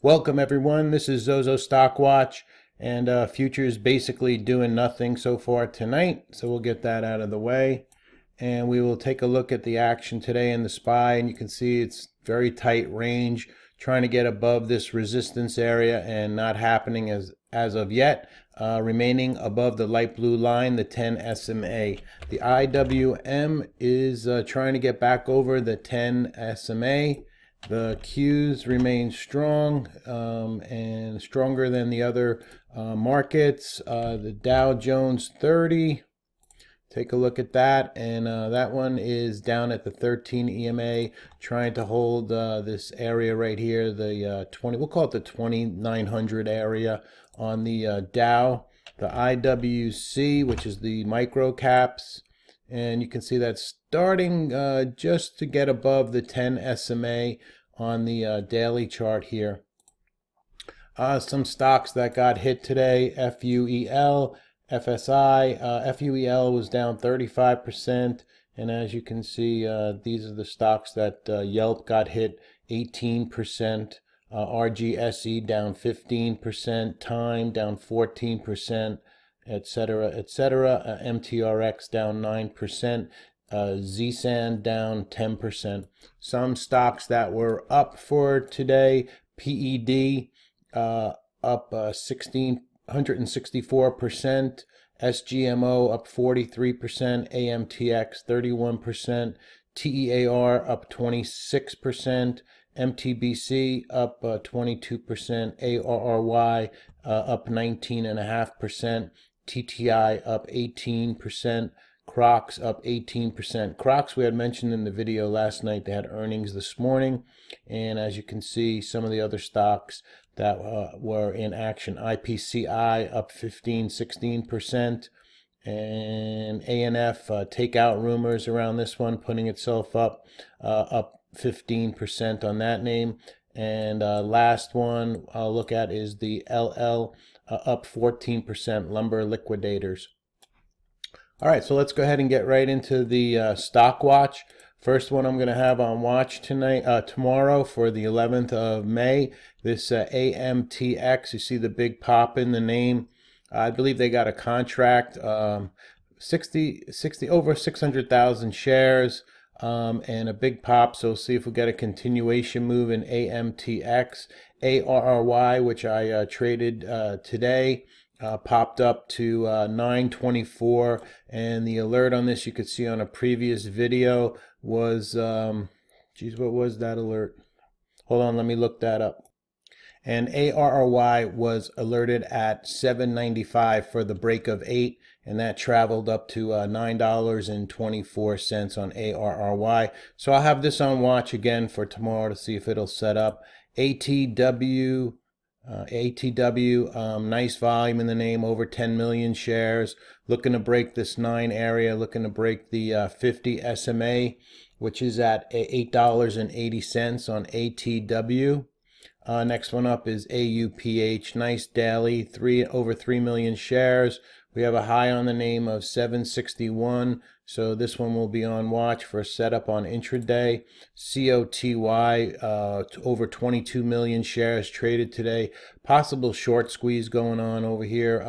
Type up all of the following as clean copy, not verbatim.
Welcome everyone, this is Zozo Stock Watch, and futures basically doing nothing so far tonight, so we'll get that out of the way. And we will take a look at the action today in the SPY, and you can see it's very tight range, trying to get above this resistance area and not happening as of yet. Remaining above the light blue line, the 10 SMA. The IWM is trying to get back over the 10 SMA. The Qs remain strong and stronger than the other markets. The Dow Jones 30, take a look at that, and that one is down at the 13 EMA, trying to hold this area right here, the 20, we'll call it the 2900 area on the Dow. The IWC, which is the micro caps, and you can see that's starting just to get above the 10 SMA on the daily chart here. Some stocks that got hit today: FUEL, FSI. FUEL was down 35%, and as you can see, these are the stocks that Yelp got hit 18%. RGSE down 15%, Time down 14%, etc., etc. MTRX down 9%, ZSAN down 10%. Some stocks that were up for today: PED up 164%, SGMO up 43%, AMTX 31%, TEAR up 26%, MTBC up 22%, ARRY up 19.5%, TTI up 18%, Crocs up 18%. Crocs, we had mentioned in the video last night, they had earnings this morning, and as you can see, some of the other stocks that were in action: IPCI up 16%, and ANF, takeout rumors around this one, putting itself up 15% on that name. And last one I'll look at is the LL, up 14%, lumber liquidators. All right, so let's go ahead and get right into the stock watch. First one I'm going to have on watch tomorrow for the 11th of May. This AMTX, you see the big pop in the name. I believe they got a contract, 60 over 600,000 shares, and a big pop. So see if we get a continuation move in AMTX. ARRY, which I traded today, popped up to 924, and the alert on this you could see on a previous video was geez, what was that alert? Hold on, let me look that up. And ARRY was alerted at 7.95 for the break of 8, and that traveled up to $9.24 on ARRY. So I'll have this on watch again for tomorrow to see if it'll set up. ATW, nice volume in the name, over 10 million shares, looking to break this 9 area, looking to break the 50 SMA, which is at $8.80 on ATW. Next one up is AUPH, nice daily, over 3 million shares. We have a high on the name of 761, so this one will be on watch for a setup on intraday. COTY, over 22 million shares traded today. Possible short squeeze going on over here.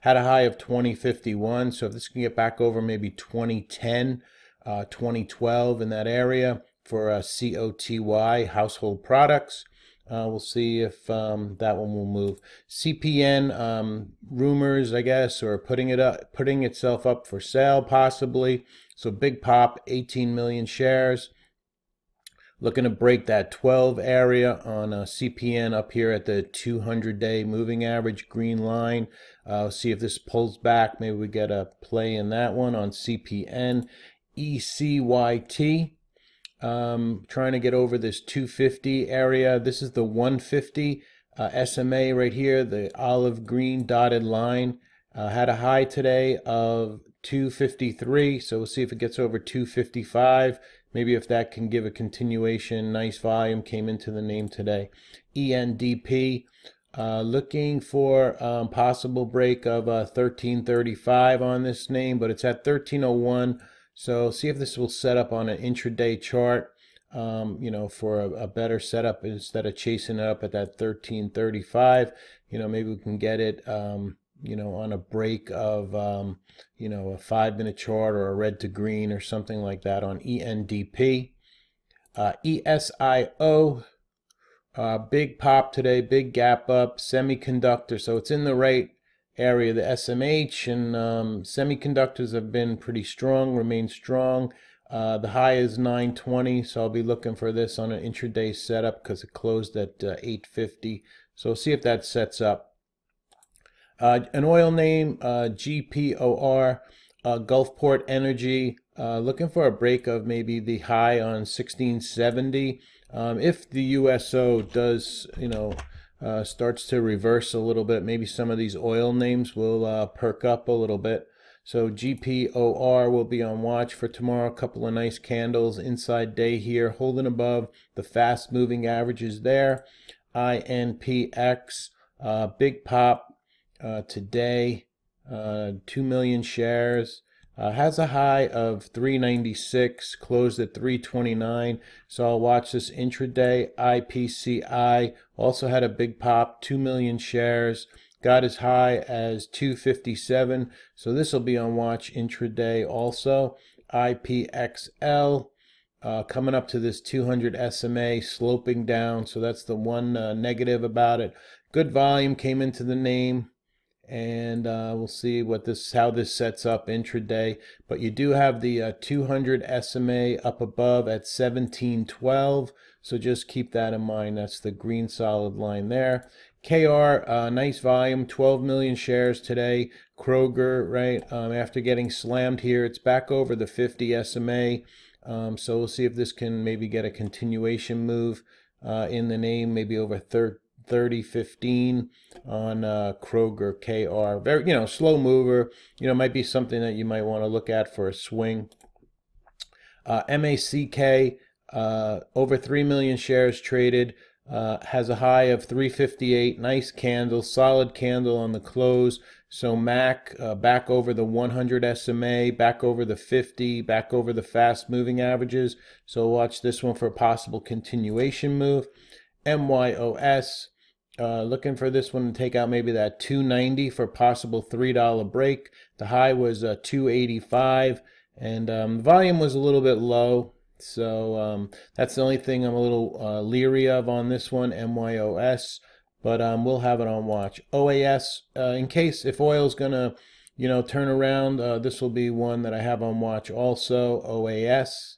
Had a high of 2051, so if this can get back over maybe 2010, 2012 in that area for COTY, household products. We'll see if that one will move. CPN, rumors, I guess, or putting itself up for sale possibly. So big pop, 18 million shares. Looking to break that 12 area on CPN up here at the 200-day moving average green line. See if this pulls back. Maybe we get a play in that one on CPN. ECYT. Trying to get over this 250 area. This is the 150 SMA right here, the olive green dotted line. Had a high today of 253, so we'll see if it gets over 255. Maybe if that can give a continuation. Nice volume came into the name today. ENDP, looking for possible break of 1335 on this name, but it's at 1301. So see if this will set up on an intraday chart. you know, for a better setup instead of chasing it up at that 1335. You know, maybe we can get it, you know, on a break of, you know, a 5-minute chart or a red to green or something like that on ENDP. ESIO, big pop today, big gap up, semiconductor. So it's in the right area, the SMH, and semiconductors have been pretty strong, remain strong. The high is 920, so I'll be looking for this on an intraday setup because it closed at 850. So we'll see if that sets up. An oil name, GPOR, Gulfport Energy, looking for a break of maybe the high on 1670. If the USO does, you know, starts to reverse a little bit, maybe some of these oil names will perk up a little bit. So GPOR will be on watch for tomorrow. A couple of nice candles inside day here, holding above the fast moving averages there. INPX, big pop today, 2 million shares. Has a high of 396, closed at 329. So I'll watch this intraday. IPCI also had a big pop, 2 million shares. Got as high as 257. So this will be on watch intraday also. IPXL coming up to this 200 SMA, sloping down. So that's the one negative about it. Good volume came into the name. And we'll see what how this sets up intraday. But you do have the 200 SMA up above at 1712. So just keep that in mind. That's the green solid line there. KR, nice volume, 12 million shares today. Kroger, right, after getting slammed here, it's back over the 50 SMA. So we'll see if this can maybe get a continuation move in the name, maybe over 30.15 on Kroger KR. Very, you know, slow mover. You know, might be something that you might want to look at for a swing. MACK, over 3 million shares traded. Has a high of 358. Nice candle, solid candle on the close. So MAC back over the 100 SMA, back over the 50, back over the fast moving averages. So watch this one for a possible continuation move. MYOS, looking for this one to take out maybe that 290 for possible $3 break. The high was 285, and volume was a little bit low. So that's the only thing I'm a little leery of on this one, MYOS. But we'll have it on watch. OAS, in case if oil's gonna, you know, turn around, this will be one that I have on watch also. OAS.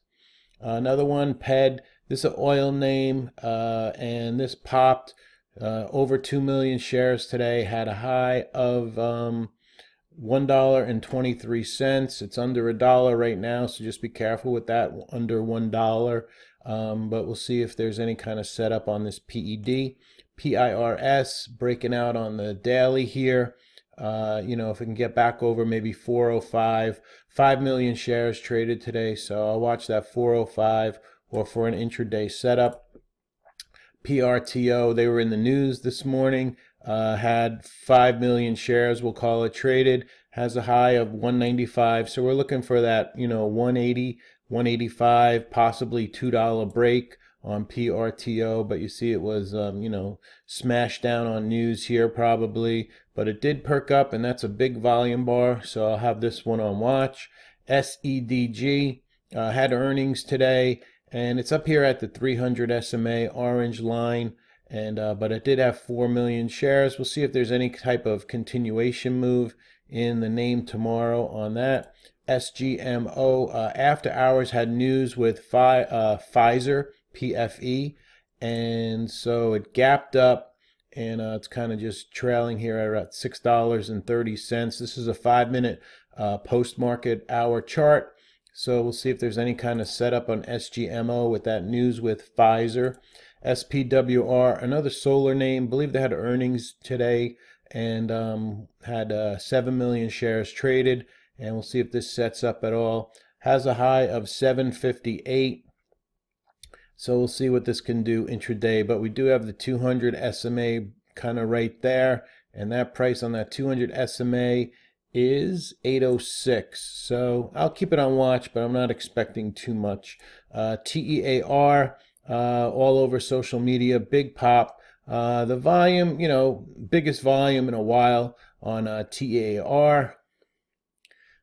Another one, PED. This is an oil name, and this popped over 2 million shares today. Had a high of $1.23. It's under $1 right now, so just be careful with that, under $1. But we'll see if there's any kind of setup on this PED. PIRS breaking out on the daily here. You know, if we can get back over maybe 405, 5 million shares traded today, so I'll watch that 405 or for an intraday setup. PRTO, they were in the news this morning, had 5 million shares, we'll call it, traded, has a high of 195, so we're looking for that, you know, 180, 185, possibly $2 break on PRTO, but you see it was, you know, smashed down on news here probably, but it did perk up, and that's a big volume bar, so I'll have this one on watch. SEDG had earnings today, and it's up here at the 300 SMA orange line, and but it did have 4 million shares. We'll see if there's any type of continuation move in the name tomorrow on that. SGMO, after hours had news with Pfizer, PFE, and so it gapped up, and it's kind of just trailing here at $6.30. This is a 5-minute post-market hour chart, so we'll see if there's any kind of setup on SGMO with that news with Pfizer. SPWR, another solar name, believe they had earnings today, and had 7 million shares traded, and we'll see if this sets up at all. Has a high of 758. So we'll see what this can do intraday, but we do have the 200 SMA kind of right there, and that price on that 200 SMA is 806. So I'll keep it on watch, but I'm not expecting too much. TEAR, all over social media, big pop. The volume, you know, biggest volume in a while on TEAR.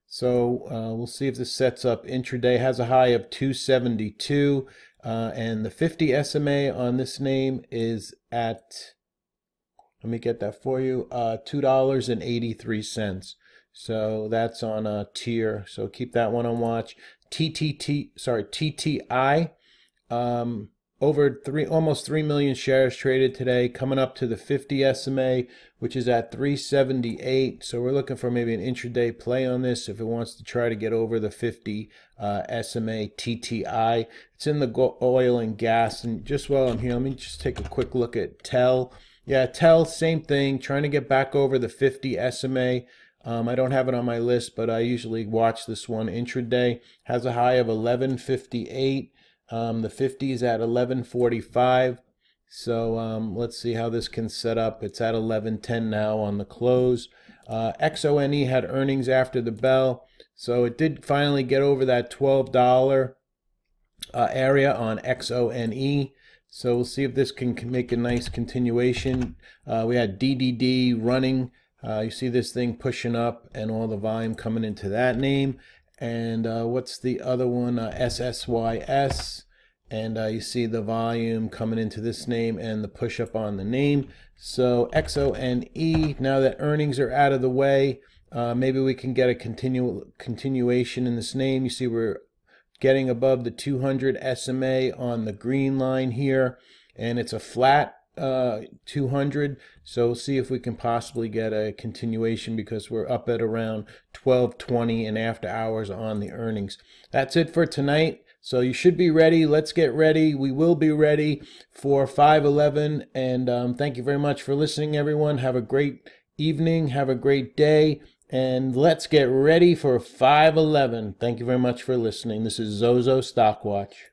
So we'll see if this sets up intraday. Has a high of 272, and the 50 SMA on this name is at, let me get that for you, $2.83. So that's on a tier. So keep that one on watch. TTI, over almost 3 million shares traded today, coming up to the 50 SMA, which is at 378. So we're looking for maybe an intraday play on this if it wants to try to get over the 50 SMA TTI. It's in the oil and gas. And just while I'm here, let me just take a quick look at TEL. Yeah, TEL, same thing, trying to get back over the 50 SMA. I don't have it on my list, but I usually watch this one intraday. Has a high of 1158. The 50 is at 1145. So let's see how this can set up. It's at 1110 now on the close. XONE had earnings after the bell, so it did finally get over that $12 area on XONE. So we'll see if this can make a nice continuation. We had DDD running. You see this thing pushing up and all the volume coming into that name. And what's the other one? SSYS. And you see the volume coming into this name and the push up on the name. So XONE, now that earnings are out of the way, maybe we can get a continuation in this name. You see we're getting above the 200 SMA on the green line here, and it's a flat 200. So we'll see if we can possibly get a continuation because we're up at around 1220 and after hours on the earnings. That's it for tonight. So you should be ready. Let's get ready. We will be ready for 5/11. And thank you very much for listening, everyone. Have a great evening. Have a great day. And let's get ready for 5/11. Thank you very much for listening. This is Zozo Stockwatch.